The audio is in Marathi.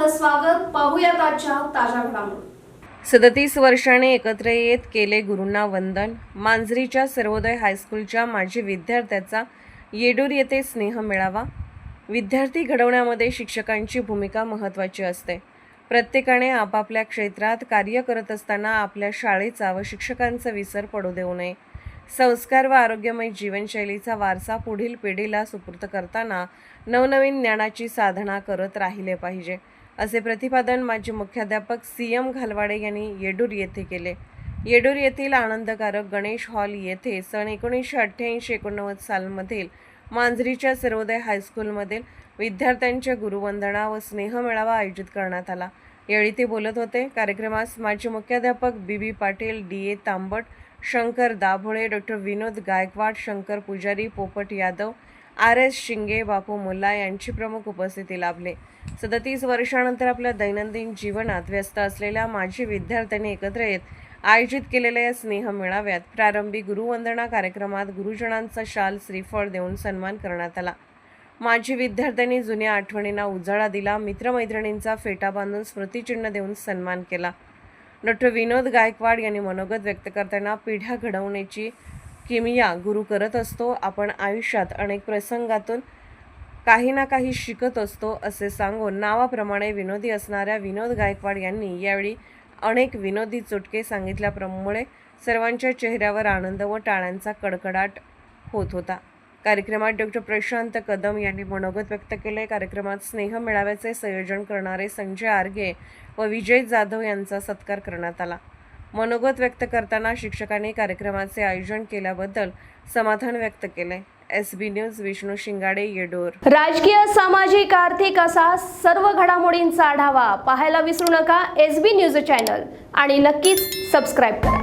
आपलं स्वागत. पाहूयात आजच्या ताज्या घडामोडी. 37 वर्षांनी एकत्र येत केले गुरूंना वंदन. मांजरीच्या सर्वोदय हायस्कूलच्या माजी विद्यार्थ्याचा येडूर येथे स्नेह मेळावा. विद्यार्थी घडवण्यामध्ये शिक्षकांची भूमिका महत्त्वाची असते. प्रत्येकाने आपापल्या क्षेत्रात कार्य करत असताना आपल्या शाळेचा व शिक्षकांचा विसर पडू देऊ नये. संस्कार व आरोग्यमय जीवनशैलीचा वारसा पुढील पिढीला सुपूर्द करताना नवनवीन ज्ञानाची साधना करत राहिले पाहिजे, असे प्रतिपादन माजी मुख्याध्यापक CM घालवाडे यांनी येडूर येथे केले. येडूर येथील आनंदकारक गणेश हॉल येथे सन 1988-89 सालमधील मांजरीच्या सर्वोदय हायस्कूलमधील विद्यार्थ्यांच्या गुरुवंदना व स्नेह मेळावा आयोजित करण्यात आला. यावेळी ते बोलत होते. कार्यक्रमास माजी मुख्याध्यापक BB पाटील, DA तांबट, शंकर दाभोळे, डॉ. विनोद गायकवाड, शंकर पुजारी, पोपट यादव, RS शिंगे, बापू मुल्ला यांची प्रमुख उपस्थिती लाभले. 37 वर्षानंतर आपल्या दैनंदिन जीवनात व्यस्त असलेल्या माजी विद्यार्थ्यांनी एकत्र येत आयोजित केलेल्या या स्नेह मेळाव्यात प्रारंभी गुरुवंदना कार्यक्रमात गुरुजनांचा शाल, श्रीफळ देऊन सन्मान करण्यात आला. माजी विद्यार्थ्यांनी जुन्या आठवणींना उजाळा दिला. मित्रमैत्रिणींचा फेटा बांधून स्मृतिचिन्ह देऊन सन्मान केला. डॉ. विनोद गायकवाड यांनी मनोगत व्यक्त करताना पिढ्या घडवण्याची किमया गुरु करत असतो. आपण आयुष्यात अनेक प्रसंगातून काही ना काही शिकत असतो, असे सांगून नावाप्रमाणे विनोदी असणाऱ्या विनोद गायकवाड यांनी यावेळी अनेक विनोदी चुटके सांगितल्यामुळे सर्वांच्या चेहऱ्यावर आनंद व टाळ्यांचा कडकडाट होत होता. कार्यक्रमात डॉ. प्रशांत कदम यांनी मनोगत व्यक्त केले. कार्यक्रमात स्नेह मेळाव्याचे संयोजन करणारे संजय आर्गे व विजय जाधव यांचा सत्कार करण्यात आला. मनोगत व्यक्त करताना शिक्षकांनी कार्यक्रमाचे आयोजन केल्याबद्दल समाधान व्यक्त केले. SB न्यूज विष्णू शिंगाडे, येडूर. राजकीय, सामाजिक, आर्थिक असा सर्व घडामोडींचा आढावा पाहायला विसरू नका SB न्यूज चॅनल आणि नक्कीच सबस्क्राईब करा.